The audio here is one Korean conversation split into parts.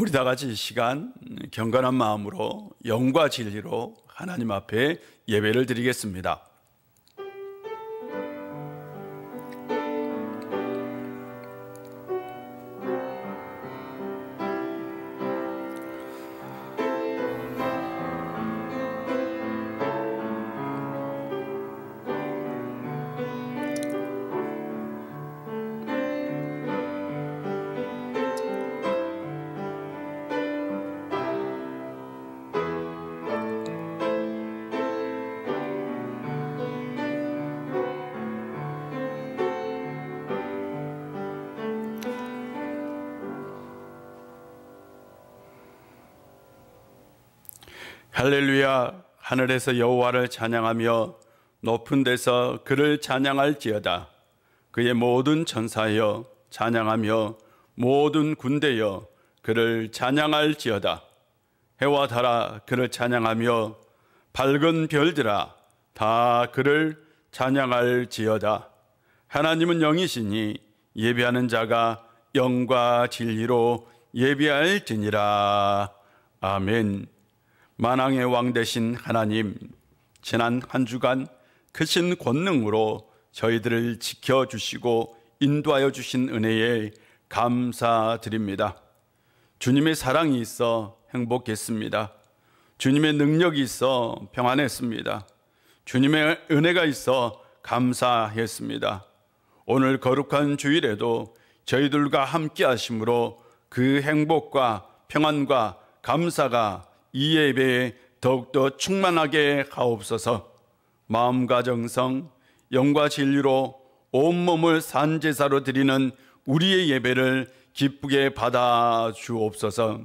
우리 다 같이 이 시간 경건한 마음으로 영과 진리로 하나님 앞에 예배를 드리겠습니다. 할렐루야. 하늘에서 여호와를 찬양하며 높은 데서 그를 찬양할지어다. 그의 모든 천사여 찬양하며 모든 군대여 그를 찬양할지어다. 해와 달아 그를 찬양하며 밝은 별들아 다 그를 찬양할지어다. 하나님은 영이시니 예배하는 자가 영과 진리로 예배할지니라. 아멘. 만왕의 왕 되신 하나님, 지난 한 주간 크신 권능으로 저희들을 지켜주시고 인도하여 주신 은혜에 감사드립니다. 주님의 사랑이 있어 행복했습니다. 주님의 능력이 있어 평안했습니다. 주님의 은혜가 있어 감사했습니다. 오늘 거룩한 주일에도 저희들과 함께 하심으로 그 행복과 평안과 감사가 이 예배에 더욱더 충만하게 하옵소서. 마음과 정성, 영과 진리로 온몸을 산제사로 드리는 우리의 예배를 기쁘게 받아 주옵소서.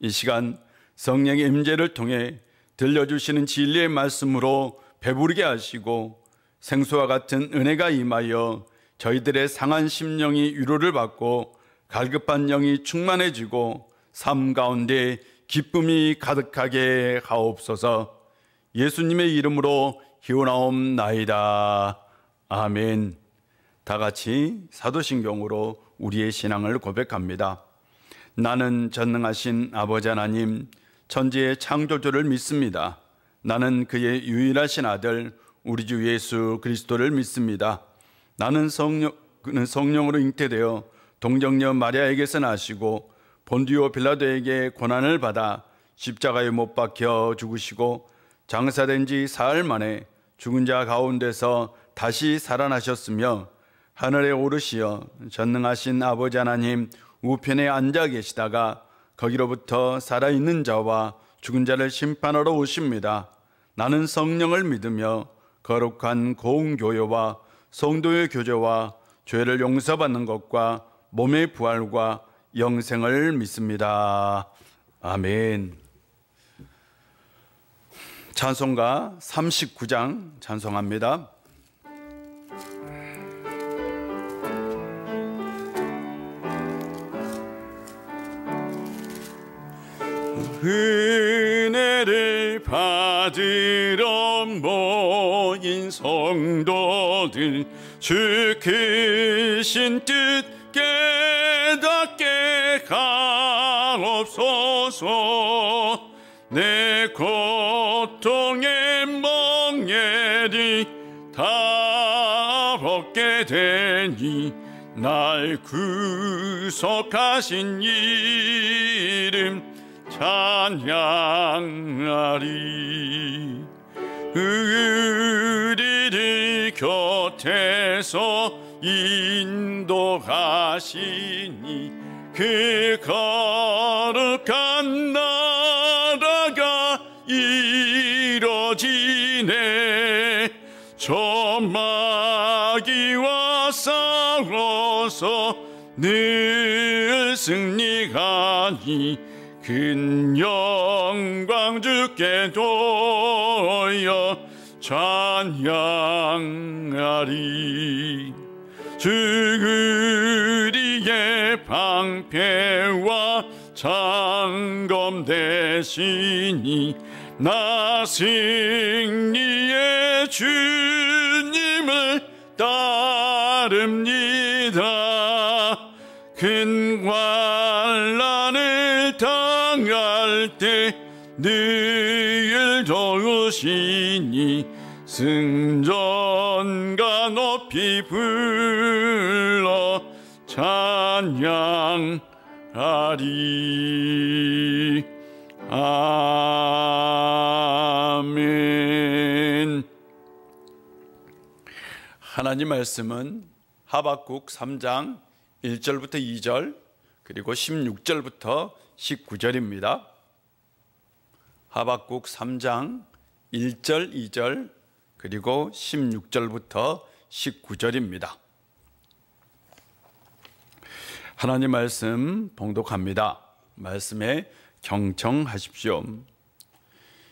이 시간 성령의 임재를 통해 들려주시는 진리의 말씀으로 배부르게 하시고 생수와 같은 은혜가 임하여 저희들의 상한 심령이 위로를 받고 갈급한 영이 충만해지고 삶 가운데 기쁨이 가득하게 하옵소서. 예수님의 이름으로 기원하옵나이다. 아멘. 다 같이 사도신경으로 우리의 신앙을 고백합니다. 나는 전능하신 아버지 하나님 천지의 창조주를 믿습니다. 나는 그의 유일하신 아들 우리 주 예수 그리스도를 믿습니다. 나는 그는 성령으로 잉태되어 동정녀 마리아에게서 나시고 본디오 빌라도에게 고난을 받아 십자가에 못 박혀 죽으시고 장사된 지 사흘 만에 죽은 자 가운데서 다시 살아나셨으며 하늘에 오르시어 전능하신 아버지 하나님 우편에 앉아 계시다가 거기로부터 살아있는 자와 죽은 자를 심판하러 오십니다. 나는 성령을 믿으며 거룩한 공교회와 성도의 교제와 죄를 용서받는 것과 몸의 부활과 영생을 믿습니다. 아멘. 찬송가 39장 찬송합니다. 은혜를 받으러 모인 성도들 주 크신 뜻 깨닫게 하옵소서. 내 고통의 멍에를 다 벗게 되니 날 구속하신 이름 찬양하리. 우리를 곁에서 인도하시니 그 거룩한 나라가 이뤄지네. 저 마귀와 싸워서 늘 승리하니 큰 영광 주께 돌려 찬양하리. 주 우리의 방패와 장검 되시니 나 승리의 주 이릅니다. 큰 환난을 당할 때 늘 도우시니 승전가 높이 불러 찬양하리. 아멘. 하나님 말씀은 하박국 3장 1절부터 2절 그리고 16절부터 19절입니다. 하박국 3장 1절 2절 그리고 16절부터 19절입니다. 하나님 말씀 봉독합니다. 말씀에 경청하십시오.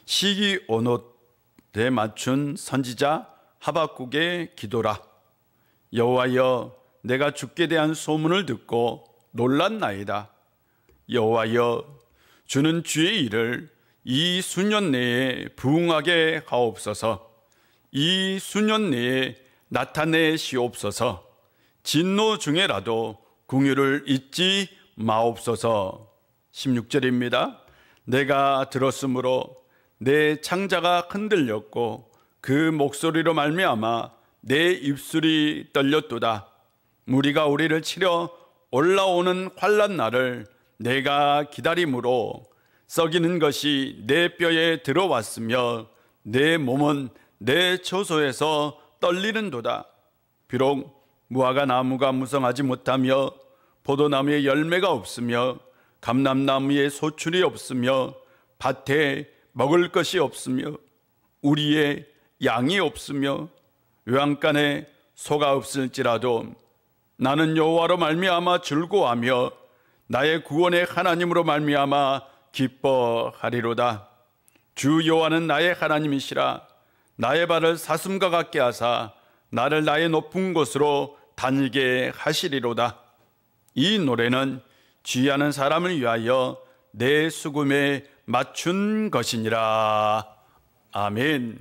시기 온옷에 맞춘 선지자 하박국의 기도라. 여호와여, 내가 주께 대한 소문을 듣고 놀랐나이다. 여호와여, 주는 주의 일을 이 수년 내에 부응하게 하옵소서. 이 수년 내에 나타내시옵소서. 진노 중에라도 긍휼을 잊지 마옵소서. 16절입니다. 내가 들었으므로 내 창자가 흔들렸고 그 목소리로 말미암아 내 입술이 떨렸도다. 무리가 우리를 치려 올라오는 환난 날을 내가 기다림으로 썩이는 것이 내 뼈에 들어왔으며 내 몸은 내 처소에서 떨리는도다. 비록 무화과 나무가 무성하지 못하며 포도나무에 열매가 없으며 감람나무에 소출이 없으며 밭에 먹을 것이 없으며 우리의 양이 없으며 외양간에 소가 없을지라도 나는 여호와로 말미암아 즐거워하며 나의 구원의 하나님으로 말미암아 기뻐하리로다. 주 여호와는 나의 하나님이시라. 나의 발을 사슴과 같게 하사 나를 나의 높은 곳으로 다니게 하시리로다. 이 노래는 지휘하는 사람을 위하여 내 수금에 맞춘 것이니라. 아멘.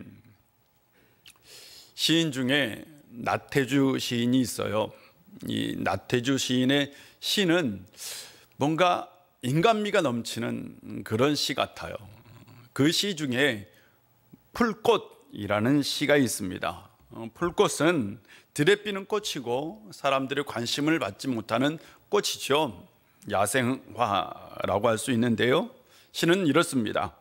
시인 중에 나태주 시인이 있어요. 이 나태주 시인의 시는 뭔가 인간미가 넘치는 그런 시 같아요. 그 시 중에 풀꽃이라는 시가 있습니다. 풀꽃은 들에 피는 꽃이고 사람들의 관심을 받지 못하는 꽃이죠. 야생화라고 할 수 있는데요. 시는 이렇습니다.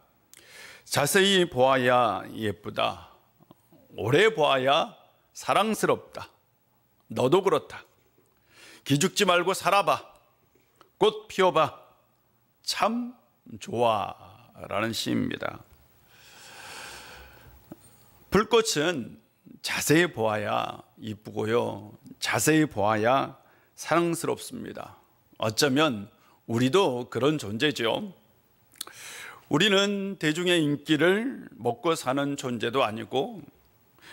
자세히 보아야 예쁘다. 오래 보아야 사랑스럽다. 너도 그렇다. 기죽지 말고 살아봐. 꽃 피워봐. 참 좋아. 라는 시입니다. 불꽃은 자세히 보아야 이쁘고요. 자세히 보아야 사랑스럽습니다. 어쩌면 우리도 그런 존재죠. 우리는 대중의 인기를 먹고 사는 존재도 아니고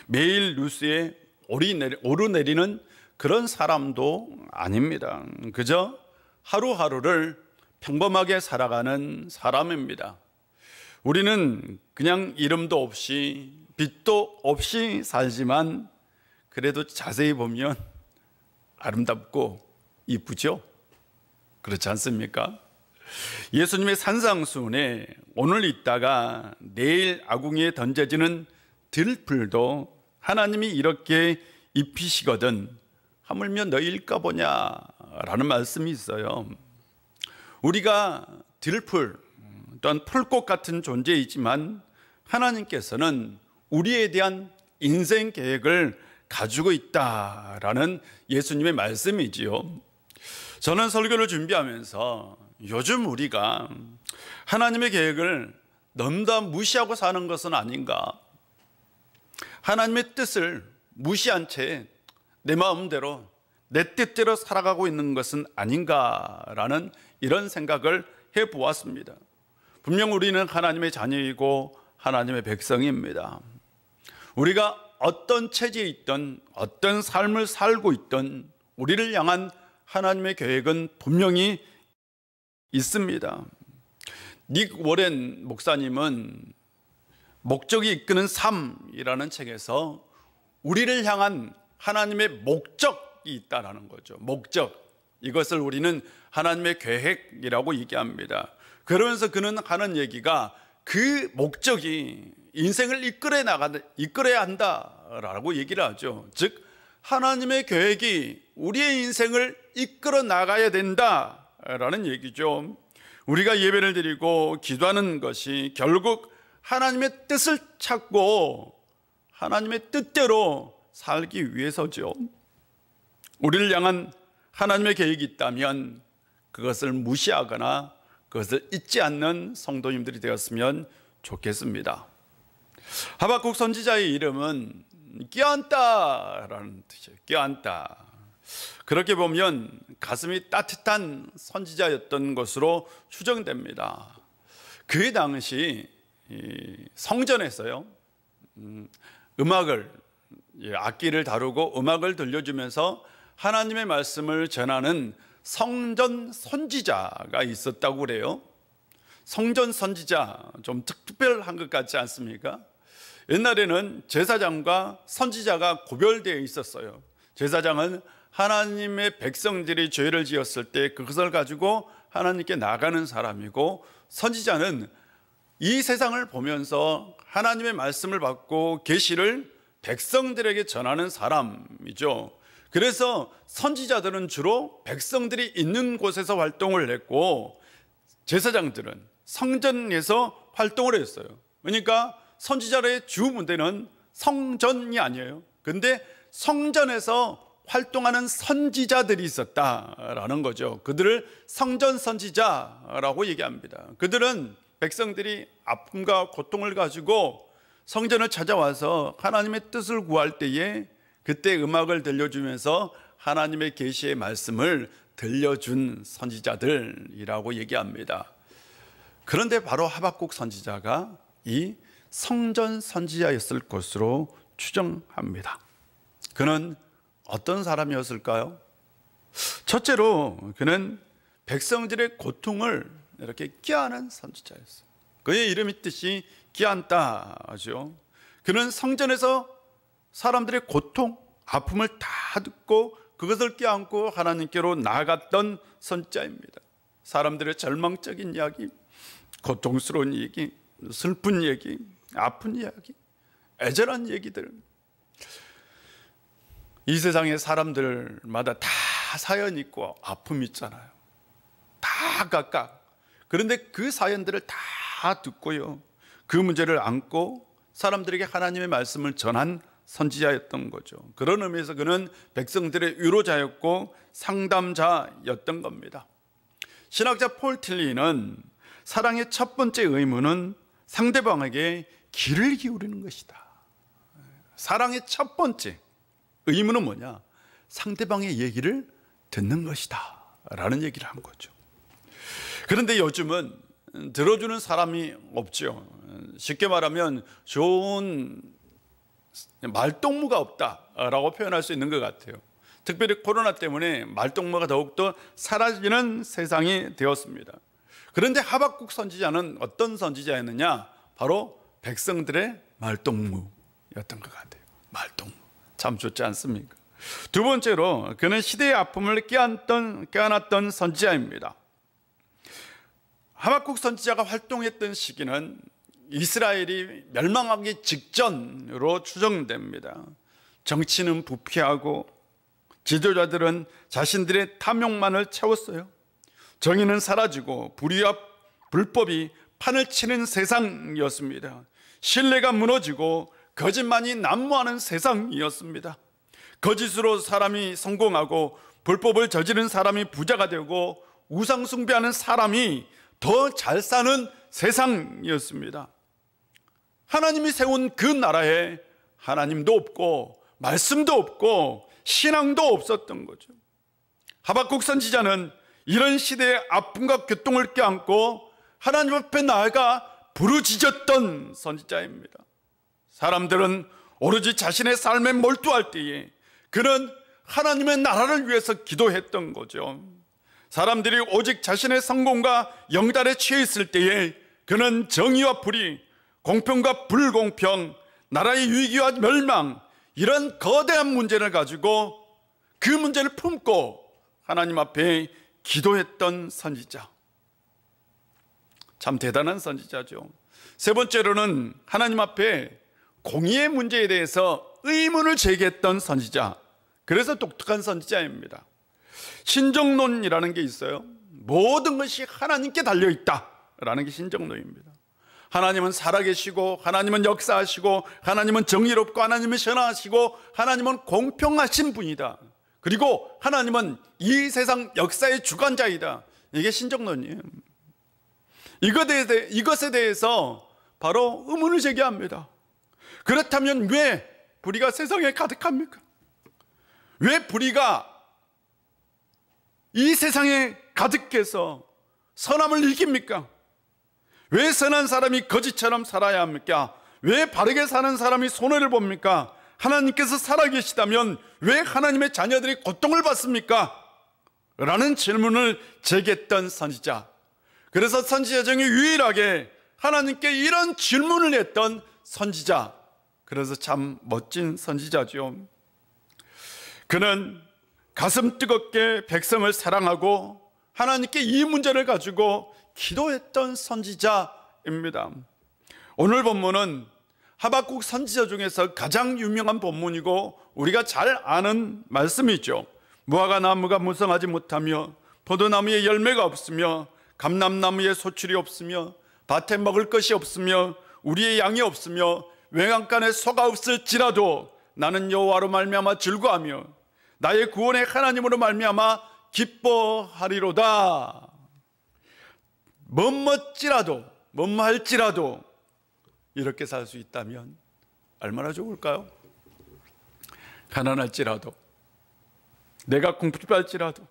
매일 뉴스에 오르내리는 그런 사람도 아닙니다. 그저 하루하루를 평범하게 살아가는 사람입니다. 우리는 그냥 이름도 없이 빛도 없이 살지만 그래도 자세히 보면 아름답고 이쁘죠? 그렇지 않습니까? 예수님의 산상수훈에 오늘 있다가 내일 아궁이에 던져지는 들풀도 하나님이 이렇게 입히시거든 하물며 너희일까 보냐라는 말씀이 있어요. 우리가 들풀 또한 풀꽃 같은 존재이지만 하나님께서는 우리에 대한 인생 계획을 가지고 있다라는 예수님의 말씀이지요. 저는 설교를 준비하면서 요즘 우리가 하나님의 계획을 너무나 무시하고 사는 것은 아닌가, 하나님의 뜻을 무시한 채 내 마음대로 내 뜻대로 살아가고 있는 것은 아닌가라는 이런 생각을 해보았습니다. 분명 우리는 하나님의 자녀이고 하나님의 백성입니다. 우리가 어떤 처지에 있든 어떤 삶을 살고 있든 우리를 향한 하나님의 계획은 분명히 있습니다. 닉 워렌 목사님은 목적이 이끄는 삶이라는 책에서 우리를 향한 하나님의 목적 목적이 있다라는 거죠. 목적. 이것을 우리는 하나님의 계획이라고 얘기합니다. 그러면서 그는 하는 얘기가 그 목적이 인생을 이끌어야 한다라고 얘기를 하죠. 즉 하나님의 계획이 우리의 인생을 이끌어 나가야 된다라는 얘기죠. 우리가 예배를 드리고 기도하는 것이 결국 하나님의 뜻을 찾고 하나님의 뜻대로 살기 위해서죠. 우리를 향한 하나님의 계획이 있다면 그것을 무시하거나 그것을 잊지 않는 성도님들이 되었으면 좋겠습니다. 하박국 선지자의 이름은 끼얹다라는 뜻이에요. 끼얹다. 그렇게 보면 가슴이 따뜻한 선지자였던 것으로 추정됩니다. 그 당시 성전에서요, 음악을, 악기를 다루고 음악을 들려주면서 하나님의 말씀을 전하는 성전 선지자가 있었다고 그래요. 성전 선지자, 좀 특별한 것 같지 않습니까? 옛날에는 제사장과 선지자가 구별되어 있었어요. 제사장은 하나님의 백성들이 죄를 지었을 때 그것을 가지고 하나님께 나가는 사람이고, 선지자는 이 세상을 보면서 하나님의 말씀을 받고 계시를 백성들에게 전하는 사람이죠. 그래서 선지자들은 주로 백성들이 있는 곳에서 활동을 했고, 제사장들은 성전에서 활동을 했어요. 그러니까 선지자의 주 무대는 성전이 아니에요. 근데 성전에서 활동하는 선지자들이 있었다라는 거죠. 그들을 성전 선지자라고 얘기합니다. 그들은 백성들이 아픔과 고통을 가지고 성전을 찾아와서 하나님의 뜻을 구할 때에 그때 음악을 들려주면서 하나님의 계시의 말씀을 들려준 선지자들이라고 얘기합니다. 그런데 바로 하박국 선지자가 이 성전 선지자였을 것으로 추정합니다. 그는 어떤 사람이었을까요? 첫째로 그는 백성들의 고통을 이렇게 껴안은 선지자였어요. 그의 이름이 뜻이 끼얹다죠. 그는 성전에서 사람들의 고통, 아픔을 다 듣고 그것을 껴안고 하나님께로 나아갔던 선지자입니다. 사람들의 절망적인 이야기, 고통스러운 얘기, 슬픈 얘기, 아픈 이야기, 애절한 얘기들, 이 세상의 사람들마다 다 사연 있고 아픔 있잖아요. 다 각각. 그런데 그 사연들을 다 듣고요, 그 문제를 안고 사람들에게 하나님의 말씀을 전한 선지자였던 거죠. 그런 의미에서 그는 백성들의 위로자였고 상담자였던 겁니다. 신학자 폴 틸리는 사랑의 첫 번째 의무는 상대방에게 귀를 기울이는 것이다. 사랑의 첫 번째 의무는 뭐냐? 상대방의 얘기를 듣는 것이다 라는 얘기를 한 거죠. 그런데 요즘은 들어주는 사람이 없죠. 쉽게 말하면 좋은 말동무가 없다라고 표현할 수 있는 것 같아요. 특별히 코로나 때문에 말동무가 더욱더 사라지는 세상이 되었습니다. 그런데 하박국 선지자는 어떤 선지자였느냐? 바로 백성들의 말동무였던 것 같아요. 말동무. 참 좋지 않습니까? 두 번째로 그는 시대의 아픔을 껴안았던 선지자입니다. 하박국 선지자가 활동했던 시기는 이스라엘이 멸망하기 직전으로 추정됩니다. 정치는 부패하고 지도자들은 자신들의 탐욕만을 채웠어요. 정의는 사라지고 불의와 불법이 판을 치는 세상이었습니다. 신뢰가 무너지고 거짓만이 난무하는 세상이었습니다. 거짓으로 사람이 성공하고 불법을 저지른 사람이 부자가 되고 우상 숭배하는 사람이 더 잘 사는 세상이었습니다. 하나님이 세운 그 나라에 하나님도 없고 말씀도 없고 신앙도 없었던 거죠. 하박국 선지자는 이런 시대의 아픔과 고통을 껴안고 하나님 앞에 나아가 부르짖었던 선지자입니다. 사람들은 오로지 자신의 삶에 몰두할 때에 그는 하나님의 나라를 위해서 기도했던 거죠. 사람들이 오직 자신의 성공과 영달에 취해 있을 때에 그는 정의와 불의, 공평과 불공평, 나라의 위기와 멸망, 이런 거대한 문제를 가지고 그 문제를 품고 하나님 앞에 기도했던 선지자, 참 대단한 선지자죠. 세 번째로는 하나님 앞에 공의의 문제에 대해서 의문을 제기했던 선지자, 그래서 독특한 선지자입니다. 신정론이라는 게 있어요. 모든 것이 하나님께 달려있다라는 게 신정론입니다. 하나님은 살아계시고, 하나님은 역사하시고, 하나님은 정의롭고, 하나님은 선하시고, 하나님은 공평하신 분이다. 그리고 하나님은 이 세상 역사의 주관자이다. 이게 신정론이에요. 이것에 대해서 바로 의문을 제기합니다. 그렇다면 왜 불의가 세상에 가득합니까? 왜 불의가 이 세상에 가득해서 선함을 이깁니까? 왜 선한 사람이 거짓처럼 살아야 합니까? 왜 바르게 사는 사람이 손해를 봅니까? 하나님께서 살아계시다면 왜 하나님의 자녀들이 고통을 받습니까? 라는 질문을 제기했던 선지자. 그래서 선지자 중에 유일하게 하나님께 이런 질문을 했던 선지자. 그래서 참 멋진 선지자죠. 그는 가슴 뜨겁게 백성을 사랑하고 하나님께 이 문제를 가지고 기도했던 선지자입니다. 오늘 본문은 하박국 선지자 중에서 가장 유명한 본문이고 우리가 잘 아는 말씀이죠. 무화과 나무가 무성하지 못하며 포도나무에 열매가 없으며 감람나무에 소출이 없으며 밭에 먹을 것이 없으며 우리의 양이 없으며 외양간에 소가 없을지라도 나는 여호와로 말미암아 즐거하며 나의 구원의 하나님으로 말미암아 기뻐하리로다. 뭐할지라도 이렇게 살 수 있다면 얼마나 좋을까요? 가난할지라도, 내가 궁핍할지라도,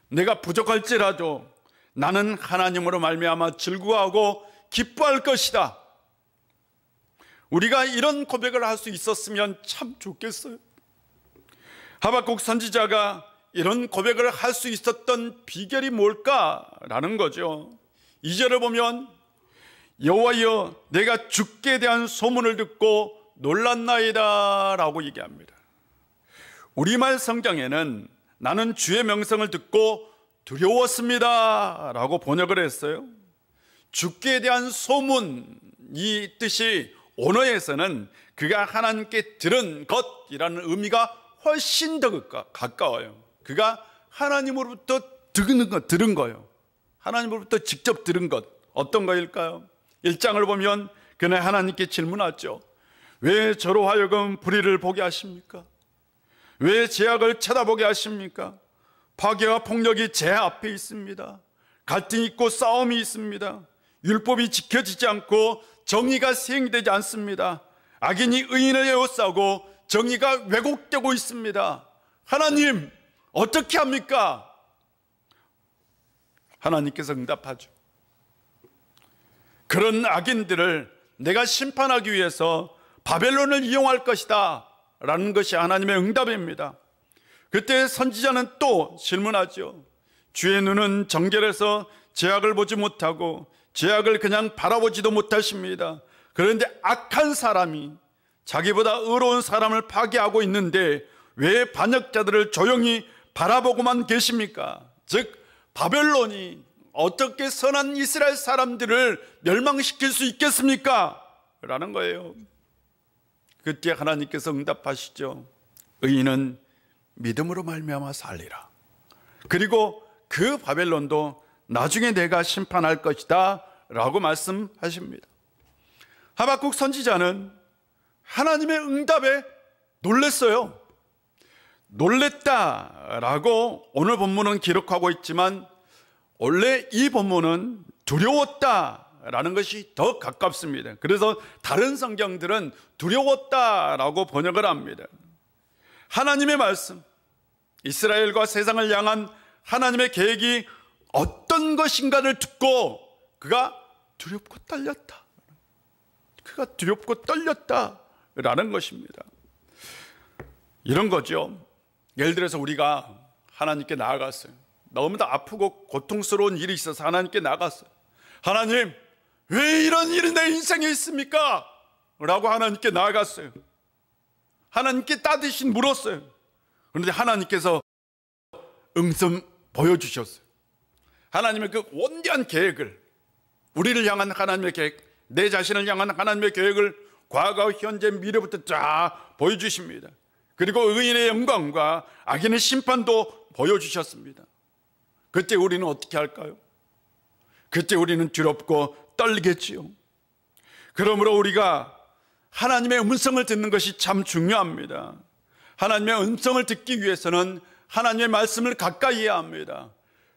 내가 부족할지라도 나는 하나님으로 말미암아 즐거워하고 기뻐할 것이다. 우리가 이런 고백을 할 수 있었으면 참 좋겠어요. 하박국 선지자가 이런 고백을 할 수 있었던 비결이 뭘까라는 거죠. 2절을 보면 여호와여 내가 주께 대한 소문을 듣고 놀랐나이다 라고 얘기합니다. 우리말 성경에는 나는 주의 명성을 듣고 두려웠습니다 라고 번역을 했어요. 주께 대한 소문, 이 뜻이 언어에서는 그가 하나님께 들은 것이라는 의미가 훨씬 더 가까워요. 그가 하나님으로부터 들은 거예요. 하나님으로부터 직접 들은 것, 어떤 거일까요? 1장을 보면 그는 하나님께 질문하죠. 왜 저로 하여금 불의를 보게 하십니까? 왜 죄악을 쳐다보게 하십니까? 파괴와 폭력이 제 앞에 있습니다. 갈등이 있고 싸움이 있습니다. 율법이 지켜지지 않고 정의가 시행되지 않습니다. 악인이 의인을 에워싸고 정의가 왜곡되고 있습니다. 하나님 어떻게 합니까? 하나님께서 응답하죠. 그런 악인들을 내가 심판하기 위해서 바벨론을 이용할 것이다 라는 것이 하나님의 응답입니다. 그때 선지자는 또 질문하죠. 주의 눈은 정결해서 죄악을 보지 못하고 죄악을 그냥 바라보지도 못하십니다. 그런데 악한 사람이 자기보다 의로운 사람을 파괴하고 있는데 왜 반역자들을 조용히 바라보고만 계십니까? 즉 바벨론이 어떻게 선한 이스라엘 사람들을 멸망시킬 수 있겠습니까? 라는 거예요. 그때 하나님께서 응답하시죠. 의인은 믿음으로 말미암아 살리라. 그리고 그 바벨론도 나중에 내가 심판할 것이다 라고 말씀하십니다. 하박국 선지자는 하나님의 응답에 놀랐어요. 놀랬다라고 오늘 본문은 기록하고 있지만 원래 이 본문은 두려웠다라는 것이 더 가깝습니다. 그래서 다른 성경들은 두려웠다라고 번역을 합니다. 하나님의 말씀, 이스라엘과 세상을 향한 하나님의 계획이 어떤 것인가를 듣고 그가 두렵고 떨렸다. 그가 두렵고 떨렸다라는 것입니다. 이런 거죠. 예를 들어서 우리가 하나님께 나아갔어요. 너무나 아프고 고통스러운 일이 있어서 하나님께 나갔어요. 하나님, 왜 이런 일이 내 인생에 있습니까? 라고 하나님께 나아갔어요. 하나님께 따뜻이 물었어요. 그런데 하나님께서 응답 보여주셨어요. 하나님의 그 원대한 계획을, 우리를 향한 하나님의 계획, 내 자신을 향한 하나님의 계획을 과거, 현재, 미래부터 쫙 보여주십니다. 그리고 의인의 영광과 악인의 심판도 보여주셨습니다. 그때 우리는 어떻게 할까요? 그때 우리는 두렵고 떨리겠지요. 그러므로 우리가 하나님의 음성을 듣는 것이 참 중요합니다. 하나님의 음성을 듣기 위해서는 하나님의 말씀을 가까이 해야 합니다.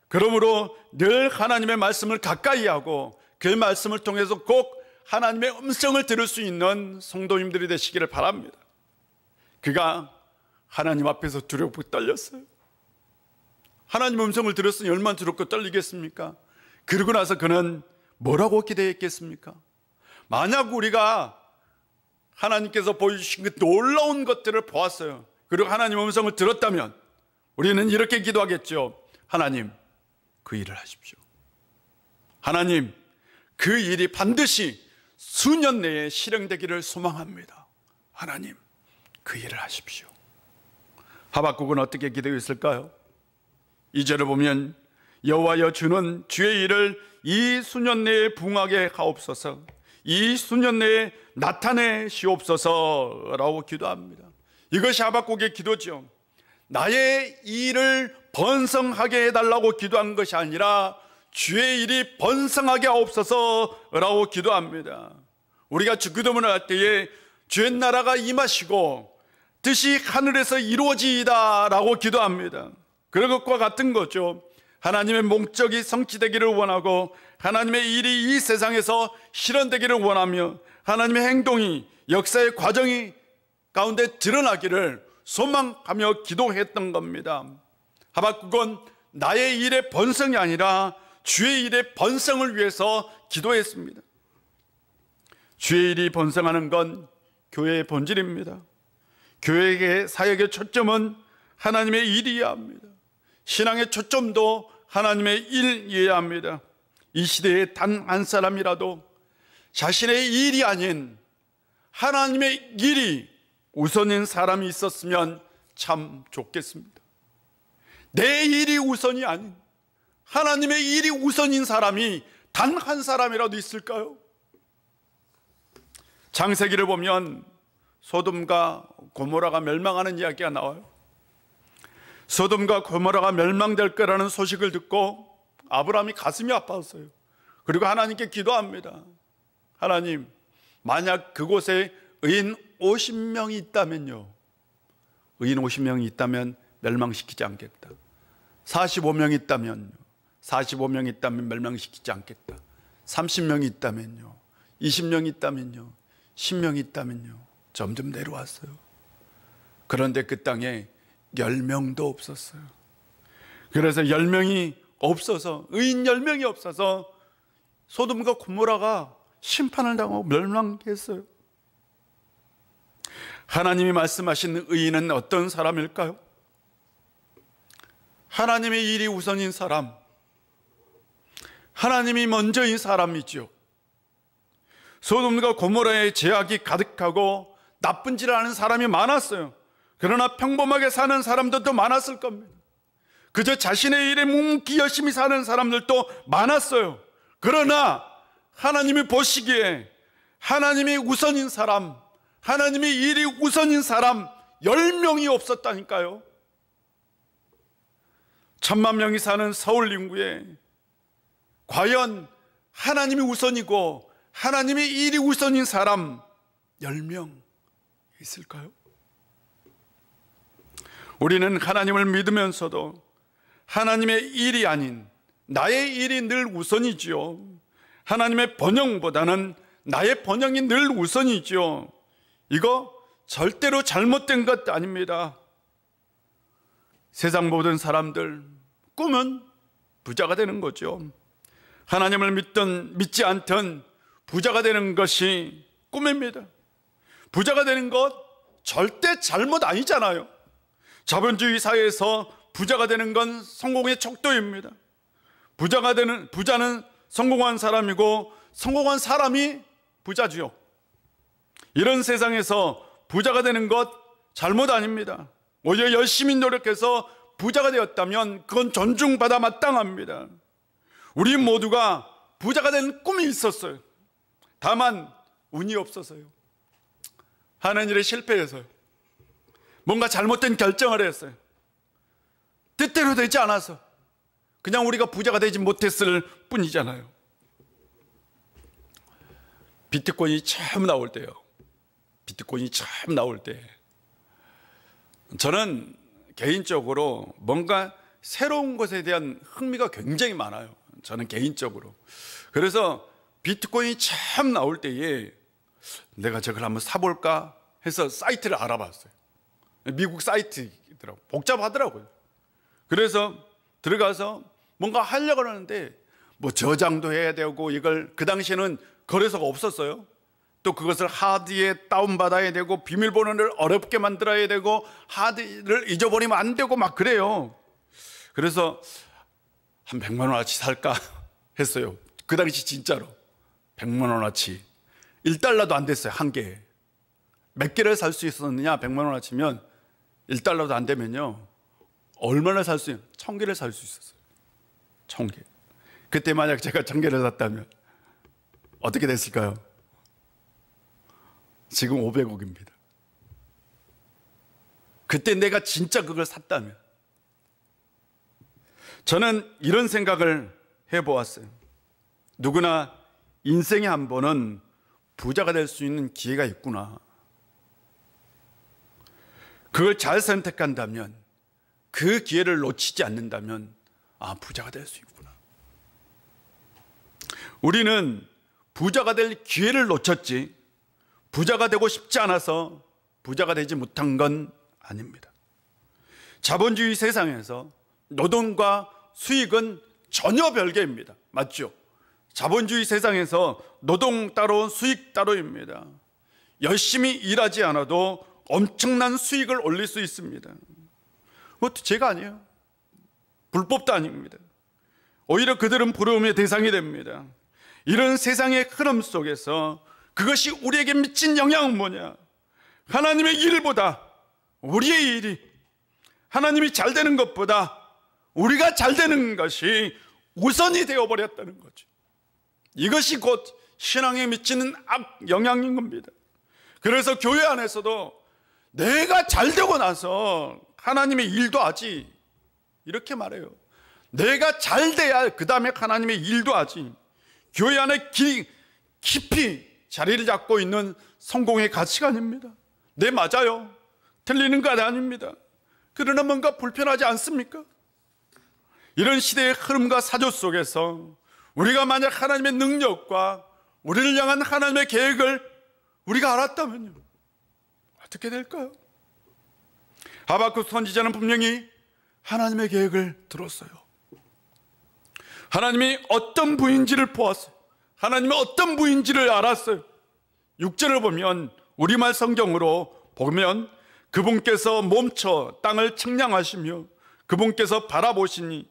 그러므로 늘 하나님의 말씀을 가까이 하고 그 말씀을 통해서 꼭 하나님의 음성을 들을 수 있는 성도님들이 되시기를 바랍니다. 그가 하나님 앞에서 두렵고 떨렸어요. 하나님 음성을 들었으니 얼마나 두렵고 떨리겠습니까? 그러고 나서 그는 뭐라고 기대했겠습니까? 만약 우리가 하나님께서 보여주신 그 놀라운 것들을 보았어요. 그리고 하나님 음성을 들었다면 우리는 이렇게 기도하겠죠. 하나님, 그 일을 하십시오. 하나님, 그 일이 반드시 수년 내에 실행되기를 소망합니다. 하나님, 그 일을 하십시오. 하박국은 어떻게 기도했을까요? 2절을 보면 여호와여, 주는 주의 일을 이 수년 내에 부응하게 하옵소서, 이 수년 내에 나타내시옵소서라고 기도합니다. 이것이 하박국의 기도죠. 나의 일을 번성하게 해달라고 기도한 것이 아니라 주의 일이 번성하게 하옵소서라고 기도합니다. 우리가 주기도문을 할 때에 주의 나라가 임하시고 뜻이 하늘에서 이루어지이다 라고 기도합니다. 그런 것과 같은 거죠. 하나님의 목적이 성취되기를 원하고 하나님의 일이 이 세상에서 실현되기를 원하며 하나님의 행동이, 역사의 과정이 가운데 드러나기를 소망하며 기도했던 겁니다. 하박국은 나의 일의 번성이 아니라 주의 일의 번성을 위해서 기도했습니다. 주의 일이 번성하는 건 교회의 본질입니다. 교회의 사역의 초점은 하나님의 일이어야 합니다. 신앙의 초점도 하나님의 일이어야 합니다. 이 시대에 단 한 사람이라도 자신의 일이 아닌 하나님의 일이 우선인 사람이 있었으면 참 좋겠습니다. 내 일이 우선이 아닌 하나님의 일이 우선인 사람이 단 한 사람이라도 있을까요? 창세기를 보면 소돔과 고모라가 멸망하는 이야기가 나와요. 소돔과 고모라가 멸망될 거라는 소식을 듣고 아브라함이 가슴이 아팠어요. 그리고 하나님께 기도합니다. 하나님, 만약 그곳에 의인 50명이 있다면요, 의인 50명이 있다면 멸망시키지 않겠다. 45명이 있다면요, 45명이 있다면 멸망시키지 않겠다. 30명이 있다면요, 20명이 있다면요, 10명이 있다면요. 점점 내려왔어요. 그런데 그 땅에 10명도 없었어요. 그래서 10명이 없어서, 의인 10명이 없어서 소돔과 고모라가 심판을 당하고 멸망했어요. 하나님이 말씀하신 의인은 어떤 사람일까요? 하나님의 일이 우선인 사람, 하나님이 먼저인 사람이죠. 소돔과 고모라의 죄악이 가득하고 나쁜 짓을 하는 사람이 많았어요. 그러나 평범하게 사는 사람들도 많았을 겁니다. 그저 자신의 일에 묵묵히 열심히 사는 사람들도 많았어요. 그러나 하나님이 보시기에 하나님이 우선인 사람, 하나님의 일이 우선인 사람 10명이 없었다니까요. 10,000,000명이 사는 서울 인구에 과연 하나님이 우선이고 하나님의 일이 우선인 사람 10명 있을까요? 우리는 하나님을 믿으면서도 하나님의 일이 아닌 나의 일이 늘 우선이지요. 하나님의 번영보다는 나의 번영이 늘 우선이지요. 이거 절대로 잘못된 것 아닙니다. 세상 모든 사람들 꿈은 부자가 되는 거죠. 하나님을 믿든 믿지 않든 부자가 되는 것이 꿈입니다. 부자가 되는 것 절대 잘못 아니잖아요. 자본주의 사회에서 부자가 되는 건 성공의 척도입니다. 부자는 성공한 사람이고 성공한 사람이 부자지요. 이런 세상에서 부자가 되는 것 잘못 아닙니다. 오히려 열심히 노력해서 부자가 되었다면 그건 존중받아 마땅합니다. 우리 모두가 부자가 되는 꿈이 있었어요. 다만 운이 없어서요. 하는 일에 실패해서요. 뭔가 잘못된 결정을 했어요. 뜻대로 되지 않아서 그냥 우리가 부자가 되지 못했을 뿐이잖아요. 비트코인이 처음 나올 때요. 비트코인이 처음 나올 때 저는 개인적으로 뭔가 새로운 것에 대한 흥미가 굉장히 많아요. 저는 개인적으로. 그래서 비트코인이 처음 나올 때에 내가 저걸 한번 사볼까 해서 사이트를 알아봤어요. 미국 사이트더라고요. 복잡하더라고요. 그래서 들어가서 뭔가 하려고 하는데 뭐 저장도 해야 되고 이걸 그 당시에는 거래소가 없었어요. 또 그것을 하드에 다운받아야 되고 비밀번호를 어렵게 만들어야 되고 하드를 잊어버리면 안 되고 막 그래요. 그래서 한 100만 원어치 살까 했어요. 그 당시 진짜로 100만 원어치 1달러도 안 됐어요. 한 개. 몇 개를 살 수 있었느냐? 100만 원어치면 1달러도 안 되면요 얼마나 살 수 있어요? 1000개를 살 수 있었어요. 1000개. 그때 만약 제가 1000개를 샀다면 어떻게 됐을까요? 지금 500억입니다. 그때 내가 진짜 그걸 샀다면. 저는 이런 생각을 해보았어요. 누구나 인생에 한 번은 부자가 될 수 있는 기회가 있구나. 그걸 잘 선택한다면, 그 기회를 놓치지 않는다면 부자가 될 수 있구나. 우리는 부자가 될 기회를 놓쳤지 부자가 되고 싶지 않아서 부자가 되지 못한 건 아닙니다. 자본주의 세상에서 노동과 수익은 전혀 별개입니다. 맞죠? 자본주의 세상에서 노동 따로 수익 따로입니다. 열심히 일하지 않아도 엄청난 수익을 올릴 수 있습니다. 그것도 제가 아니에요. 불법도 아닙니다. 오히려 그들은 부러움의 대상이 됩니다. 이런 세상의 흐름 속에서 그것이 우리에게 미친 영향은 뭐냐? 하나님의 일보다 우리의 일이, 하나님이 잘 되는 것보다 우리가 잘 되는 것이 우선이 되어버렸다는 거죠. 이것이 곧 신앙에 미치는 악영향인 겁니다. 그래서 교회 안에서도 내가 잘 되고 나서 하나님의 일도 하지, 이렇게 말해요. 내가 잘 돼야 그 다음에 하나님의 일도 하지. 교회 안에 깊이 자리를 잡고 있는 성공의 가치관입니다. 네, 맞아요. 틀리는 것 아닙니다. 그러나 뭔가 불편하지 않습니까? 이런 시대의 흐름과 사조 속에서 우리가 만약 하나님의 능력과 우리를 향한 하나님의 계획을 우리가 알았다면요, 어떻게 될까요? 하박국 선지자는 분명히 하나님의 계획을 들었어요. 하나님이 어떤 분인지를 보았어요. 하나님이 어떤 분인지를 알았어요. 6절을 보면, 우리말 성경으로 보면, 그분께서 멈춰 땅을 측량하시며 그분께서 바라보시니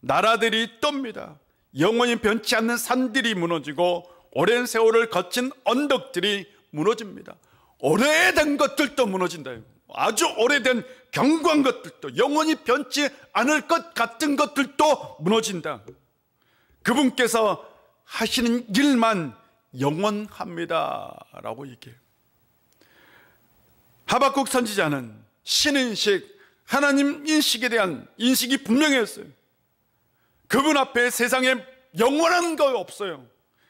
나라들이 떱니다. 영원히 변치 않는 산들이 무너지고 오랜 세월을 거친 언덕들이 무너집니다. 오래된 것들도 무너진다요. 아주 오래된 견고한 것들도, 영원히 변치 않을 것 같은 것들도 무너진다. 그분께서 하시는 일만 영원합니다 라고 얘기해요. 하박국 선지자는 신인식, 하나님 인식에 대한 인식이 분명했어요. 그분 앞에 세상에 영원한 거 없어요.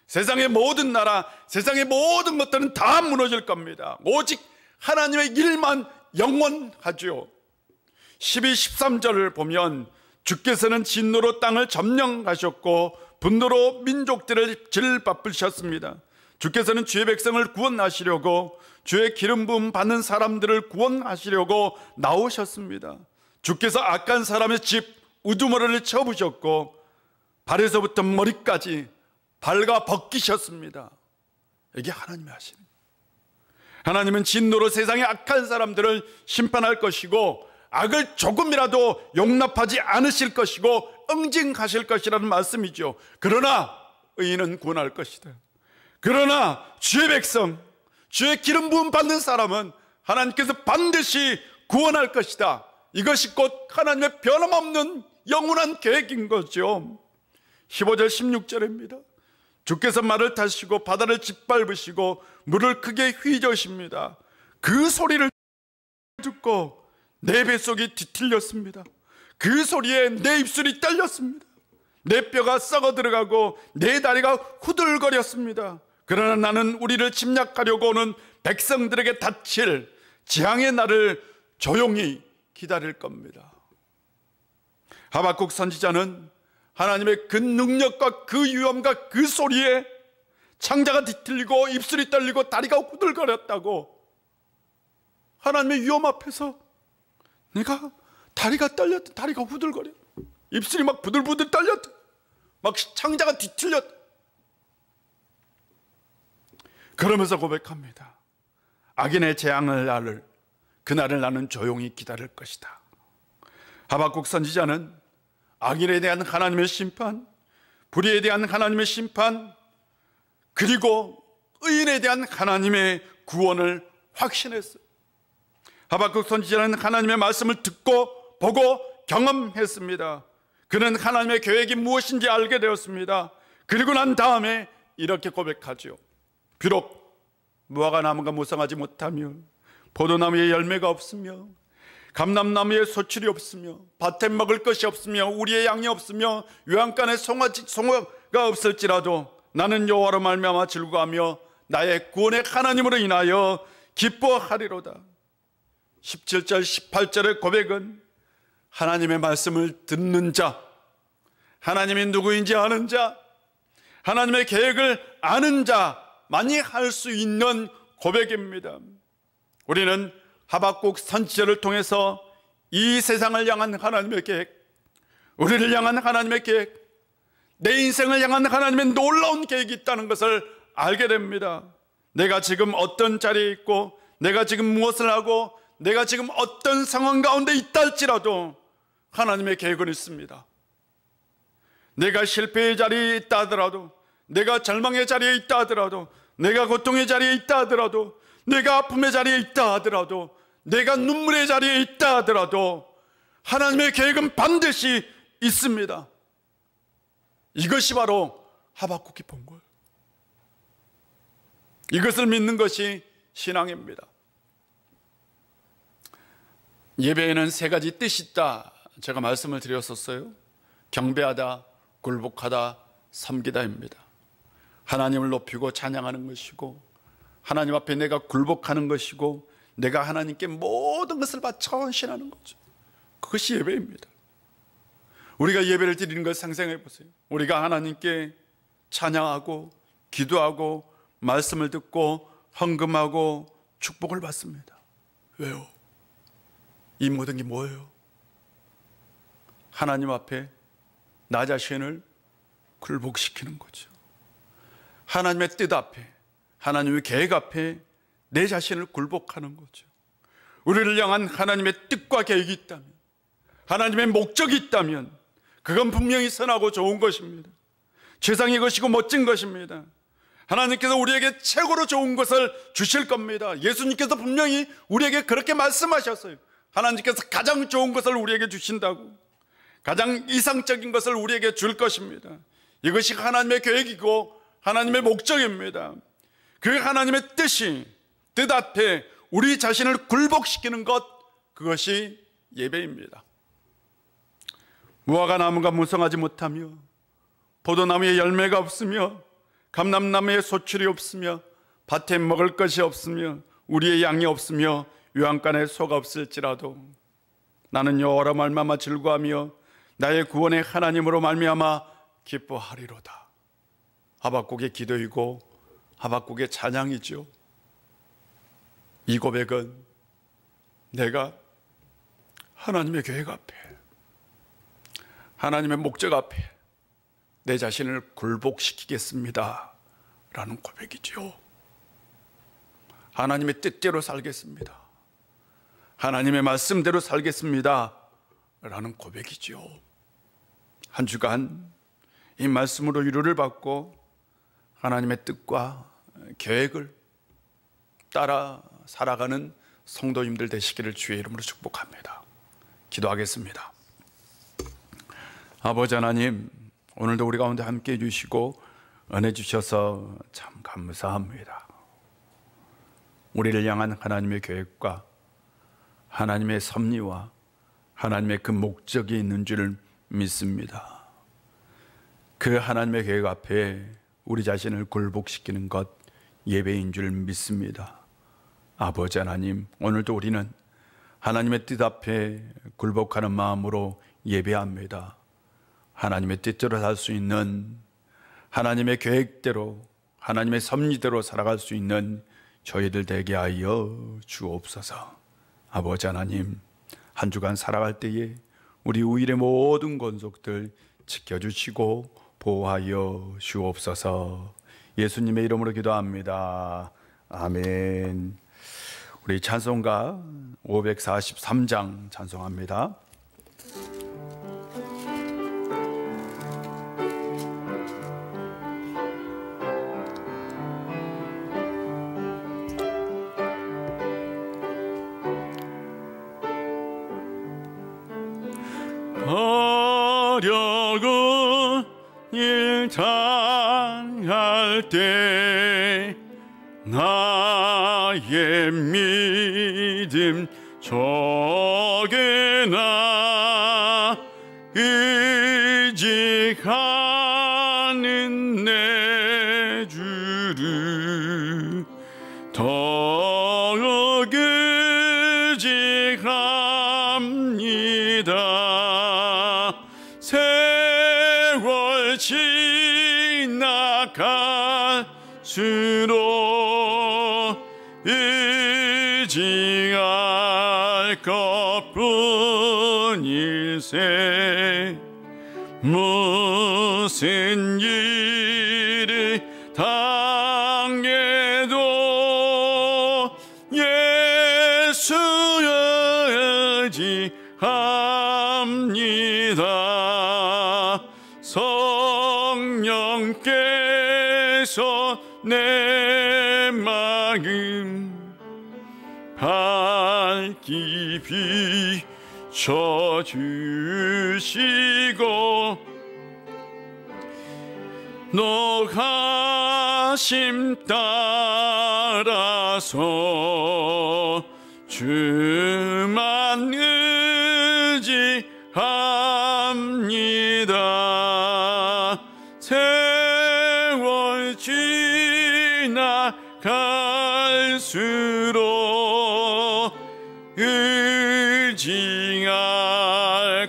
세상의 모든 나라, 세상의 모든 것들은 다 무너질 겁니다. 오직 하나님의 일만 영원하죠. 12, 13절을 보면, 주께서는 진노로 땅을 점령하셨고 분노로 민족들을 질바쁘셨습니다. 주께서는 주의 백성을 구원하시려고, 주의 기름 부음 받는 사람들을 구원하시려고 나오셨습니다. 주께서 악한 사람의 집 우두머리를 쳐부셨고 발에서부터 머리까지 발가 벗기셨습니다. 이게 하나님이 하시는, 하나님은 진노로 세상의 악한 사람들을 심판할 것이고 악을 조금이라도 용납하지 않으실 것이고 응징하실 것이라는 말씀이죠. 그러나 의인은 구원할 것이다. 그러나 주의 백성, 주의 기름 부음 받는 사람은 하나님께서 반드시 구원할 것이다. 이것이 곧 하나님의 변함없는 영원한 계획인 거죠. 15절 16절입니다. 주께서 말을 타시고 바다를 짓밟으시고 물을 크게 휘저으십니다. 그 소리를 듣고 내 뱃속이 뒤틀렸습니다. 그 소리에 내 입술이 떨렸습니다. 내 뼈가 썩어 들어가고 내 다리가 후들거렸습니다. 그러나 나는 우리를 침략하려고 오는 백성들에게 닥칠 재앙의 날을 조용히 기다릴 겁니다. 하박국 선지자는 하나님의 그 능력과 그 위엄과 그 소리에 창자가 뒤틀리고 입술이 떨리고 다리가 후들거렸다고, 하나님의 위엄 앞에서 내가 다리가 떨렸다, 다리가 후들거려, 입술이 막 부들부들 떨렸다, 막 창자가 뒤틀렸다, 그러면서 고백합니다. 악인의 재앙을 날을, 그날을 나는 조용히 기다릴 것이다. 하박국 선지자는 악인에 대한 하나님의 심판, 불의에 대한 하나님의 심판, 그리고 의인에 대한 하나님의 구원을 확신했어요. 하박국 선지자는 하나님의 말씀을 듣고 보고 경험했습니다. 그는 하나님의 계획이 무엇인지 알게 되었습니다. 그리고 난 다음에 이렇게 고백하죠. 비록 무화과 나무가 무성하지 못하며 포도나무에 열매가 없으며 감람나무에 소출이 없으며 밭에 먹을 것이 없으며 우리의 양이 없으며 요양간에 송아가 없을지라도 나는 여호와로 말미암아 즐거워하며 나의 구원의 하나님으로 인하여 기뻐하리로다. 17절 18절의 고백은 하나님의 말씀을 듣는 자, 하나님이 누구인지 아는 자, 하나님의 계획을 아는 자만이 할 수 있는 고백입니다. 우리는 하박국 선지자를 통해서 이 세상을 향한 하나님의 계획, 우리를 향한 하나님의 계획, 내 인생을 향한 하나님의 놀라운 계획이 있다는 것을 알게 됩니다. 내가 지금 어떤 자리에 있고, 내가 지금 무엇을 하고, 내가 지금 어떤 상황 가운데 있다 할지라도 하나님의 계획은 있습니다. 내가 실패의 자리에 있다 하더라도, 내가 절망의 자리에 있다 하더라도, 내가 고통의 자리에 있다 하더라도, 내가 아픔의 자리에 있다 하더라도, 내가 눈물의 자리에 있다 하더라도 하나님의 계획은 반드시 있습니다. 이것이 바로 하박국이 본 거예요. 이것을 믿는 것이 신앙입니다. 예배에는 세 가지 뜻이 있다, 제가 말씀을 드렸었어요. 경배하다, 굴복하다, 섬기다입니다. 하나님을 높이고 찬양하는 것이고, 하나님 앞에 내가 굴복하는 것이고, 내가 하나님께 모든 것을 바쳐 헌신하는 거죠. 그것이 예배입니다. 우리가 예배를 드리는 걸 상상해 보세요. 우리가 하나님께 찬양하고 기도하고 말씀을 듣고 헌금하고 축복을 받습니다. 왜요? 이 모든 게 뭐예요? 하나님 앞에 나 자신을 굴복시키는 거죠. 하나님의 뜻 앞에, 하나님의 계획 앞에 내 자신을 굴복하는 거죠. 우리를 향한 하나님의 뜻과 계획이 있다면, 하나님의 목적이 있다면 그건 분명히 선하고 좋은 것입니다. 최상의 것이고 멋진 것입니다. 하나님께서 우리에게 최고로 좋은 것을 주실 겁니다. 예수님께서 분명히 우리에게 그렇게 말씀하셨어요. 하나님께서 가장 좋은 것을 우리에게 주신다고, 가장 이상적인 것을 우리에게 줄 것입니다. 이것이 하나님의 계획이고 하나님의 목적입니다. 그 하나님의 뜻 앞에 우리 자신을 굴복시키는 것, 그것이 예배입니다. 무화과 나무가 무성하지 못하며 포도나무에 열매가 없으며 감람나무에 소출이 없으며 밭에 먹을 것이 없으며 우리의 양이 없으며 요양간에 소가 없을지라도 나는 여호와로 말미암아 즐거워하며 나의 구원의 하나님으로 말미암아 기뻐하리로다. 하박국의 기도이고 하박국의 찬양이죠. 이 고백은 내가 하나님의 계획 앞에, 하나님의 목적 앞에 내 자신을 굴복시키겠습니다 라는 고백이죠. 하나님의 뜻대로 살겠습니다, 하나님의 말씀대로 살겠습니다 라는 고백이죠. 한 주간 이 말씀으로 위로를 받고 하나님의 뜻과 계획을 따라 살아가는 성도님들 되시기를 주의 이름으로 축복합니다. 기도하겠습니다. 아버지 하나님, 오늘도 우리 가운데 함께 해주시고 은혜 주셔서 참 감사합니다. 우리를 향한 하나님의 계획과 하나님의 섭리와 하나님의 그 목적이 있는 줄 믿습니다. 그 하나님의 계획 앞에 우리 자신을 굴복시키는 것 예배인 줄 믿습니다. 아버지 하나님, 오늘도 우리는 하나님의 뜻 앞에 굴복하는 마음으로 예배합니다. 하나님의 뜻대로 살 수 있는, 하나님의 계획대로, 하나님의 섭리대로 살아갈 수 있는 저희들 되게 하여 주옵소서. 아버지 하나님, 한 주간 살아갈 때에 우리 우일의 모든 권속들 지켜주시고 보호하여 주옵소서. 예수님의 이름으로 기도합니다. 아멘. 우리 찬송가 543장 찬송합니다. 어려운 일 당할 때 나의 믿음 적게나 의지하는 내 주를 더욱 의지합니다. 세월 지나갈수록 의지할 것뿐일세. 무슨 일을 당해도 예수 의지합니다. 성령께서 내 마음 밝히 비춰주시고 노하심 따라서 주만 의지합니다. 세월 지나갈수록 의지할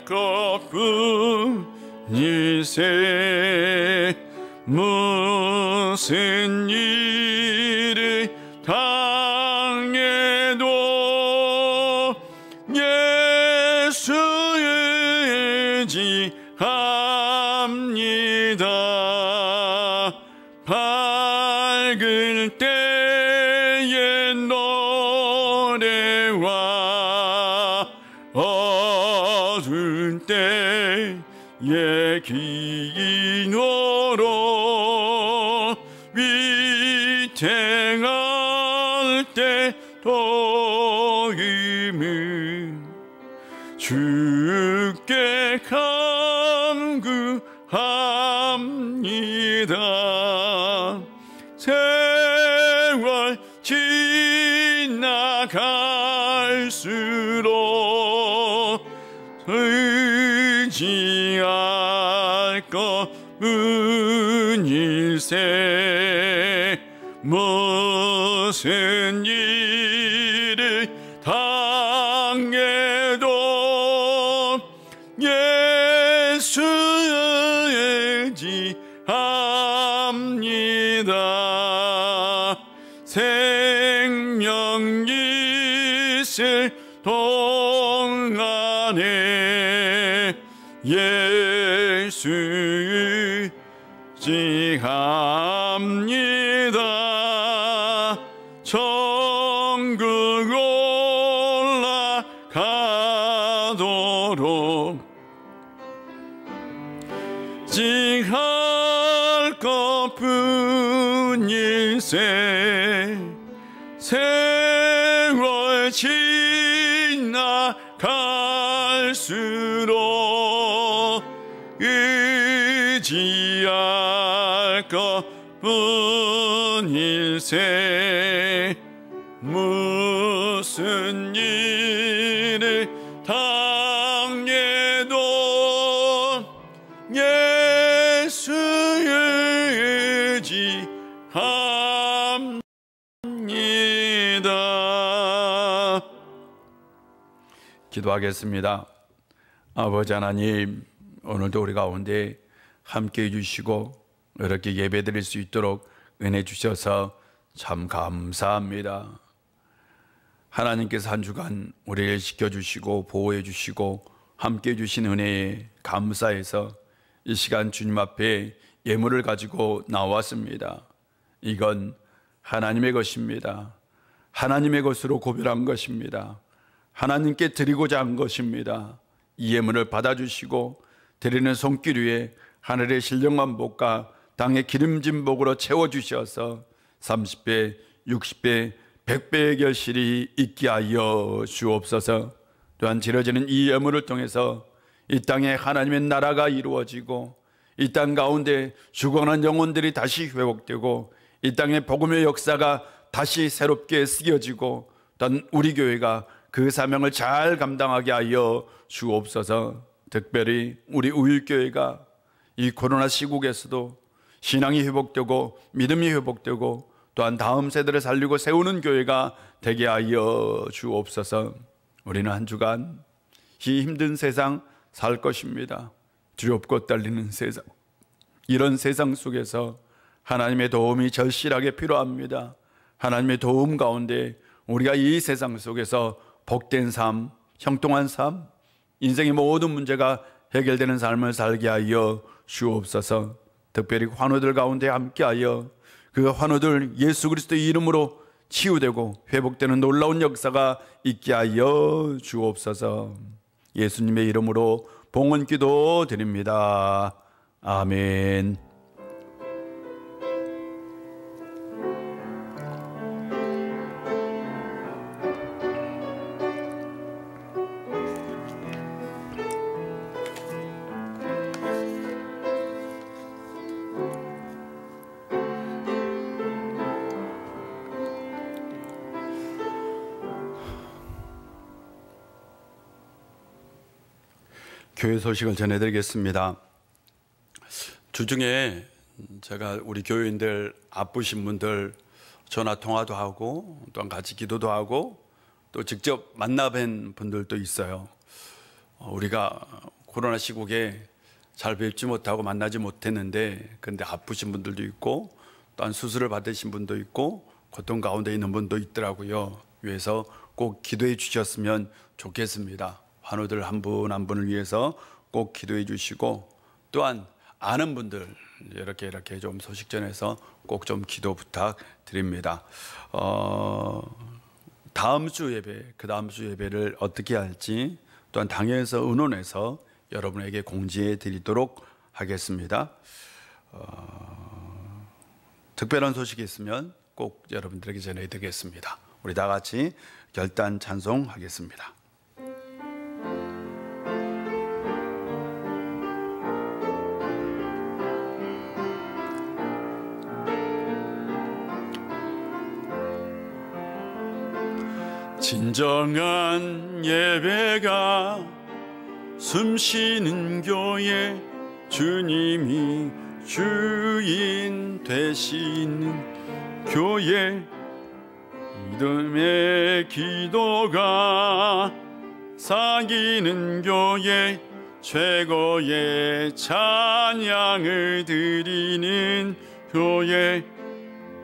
것뿐일세. 무슨 일을 당해도 예수 의지합니다. 밝을 때의 노래와 어두울 때의 기도로 위태할 때 도움을 주께 간구합니다. 세월 지나갈수록 의지할 것뿐일세. 무슨 일을 당해도 예수 의지합니다. 생명 있을 동안에 예수 의지합니다. 천국 올라가도록 지할 것뿐일세. 세월 지나갈 갈수록 의지할 것뿐일세. 무슨 일을 당해도 예수를 의지합니다. 기도하겠습니다. 아버지 하나님, 오늘도 우리 가운데 함께해 주시고 이렇게 예배드릴 수 있도록 은혜 주셔서 참 감사합니다. 하나님께서 한 주간 우리를 지켜주시고 보호해 주시고 함께해 주신 은혜에 감사해서 이 시간 주님 앞에 예물을 가지고 나왔습니다. 이건 하나님의 것입니다. 하나님의 것으로 고별한 것입니다. 하나님께 드리고자 한 것입니다. 이 예물을 받아주시고 드리는 손길 위에 하늘의 신령한 복과 땅의 기름진 복으로 채워주셔서 30배, 60배, 100배의 결실이 있게 하여 주옵소서. 또한 지어지는 이 예물을 통해서 이 땅에 하나님의 나라가 이루어지고 이 땅 가운데 죽어난 영혼들이 다시 회복되고 이 땅의 복음의 역사가 다시 새롭게 쓰여지고 또한 우리 교회가 그 사명을 잘 감당하게 하여 주옵소서. 특별히 우리 우일교회가 이 코로나 시국에서도 신앙이 회복되고 믿음이 회복되고 또한 다음 세대를 살리고 세우는 교회가 되게 하여 주옵소서. 우리는 한 주간 이 힘든 세상 살 것입니다. 두렵고 떨리는 세상, 이런 세상 속에서 하나님의 도움이 절실하게 필요합니다. 하나님의 도움 가운데 우리가 이 세상 속에서 복된 삶, 형통한 삶, 인생의 모든 문제가 해결되는 삶을 살게 하여 주옵소서. 특별히 환우들 가운데 함께하여 그 환우들 예수 그리스도의 이름으로 치유되고 회복되는 놀라운 역사가 있게 하여 주옵소서. 예수님의 이름으로 봉헌 기도 드립니다. 아멘. 교회 소식을 전해드리겠습니다. 주중에 제가 우리 교회인들 아프신 분들 전화 통화도 하고 또한 같이 기도도 하고 또 직접 만나뵌 분들도 있어요. 우리가 코로나 시국에 잘 뵙지 못하고 만나지 못했는데 근데 아프신 분들도 있고 또한 수술을 받으신 분도 있고 고통 가운데 있는 분도 있더라고요. 위해서 꼭 기도해 주셨으면 좋겠습니다. 환우들 한 분 한 분을 위해서 꼭 기도해 주시고 또한 아는 분들 이렇게 좀 소식 전해서 꼭 좀 기도 부탁드립니다. 다음 주 예배, 그 다음 주 예배를 어떻게 할지 또한 당에서 의논해서 여러분에게 공지해 드리도록 하겠습니다. 특별한 소식이 있으면 꼭 여러분들에게 전해 드리겠습니다. 우리 다 같이 결단 찬송하겠습니다. 진정한 예배가 숨쉬는 교회, 주님이 주인 되시는 교회, 믿음의 기도가 사귀는 교회, 최고의 찬양을 드리는 교회,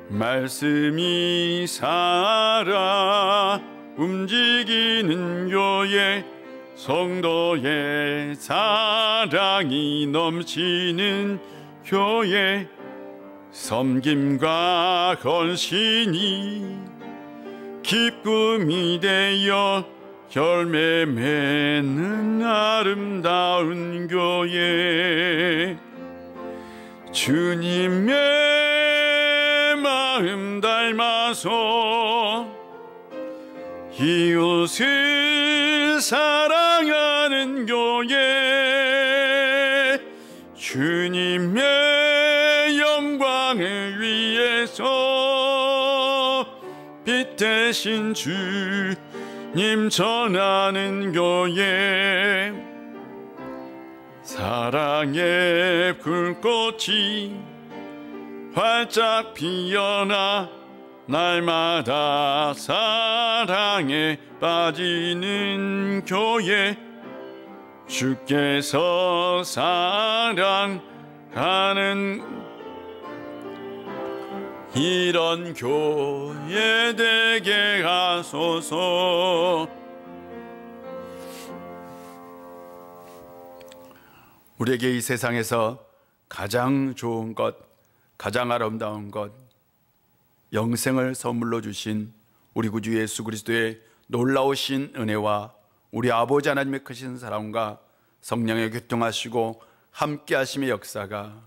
말씀이 살아 움직이는 교회, 성도의 사랑이 넘치는 교회, 섬김과 헌신이 기쁨이 되어 열매 맺는 아름다운 교회, 주님의 마음 닮아서 이웃을 사랑하는 주님의 영광을 위해서 빛 대신 주님 전하는 교회, 사랑의 불꽃이 활짝 피어나 날마다 사랑에 빠지는 교회, 주께서 사랑하는 이런 교회 되게 하소서. 우리에게 이 세상에서 가장 좋은 것, 가장 아름다운 것, 영생을 선물로 주신 우리 구주 예수 그리스도의 놀라우신 은혜와 우리 아버지 하나님의 크신 사랑과 성령의 교통하시고 함께하심의 역사가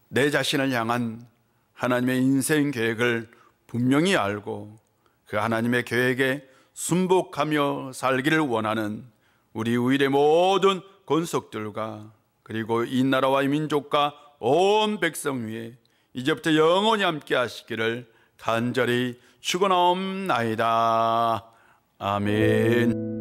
내 자신을 향한 하나님의 인생 계획을 분명히 알고 그 하나님의 계획에 순복하며 살기를 원하는 우리 우일의 모든 권속들과 그리고 이 나라와 이 민족과 온 백성 위에 이제부터 영원히 함께 하시기를 간절히 축원하옵나이다. 아멘.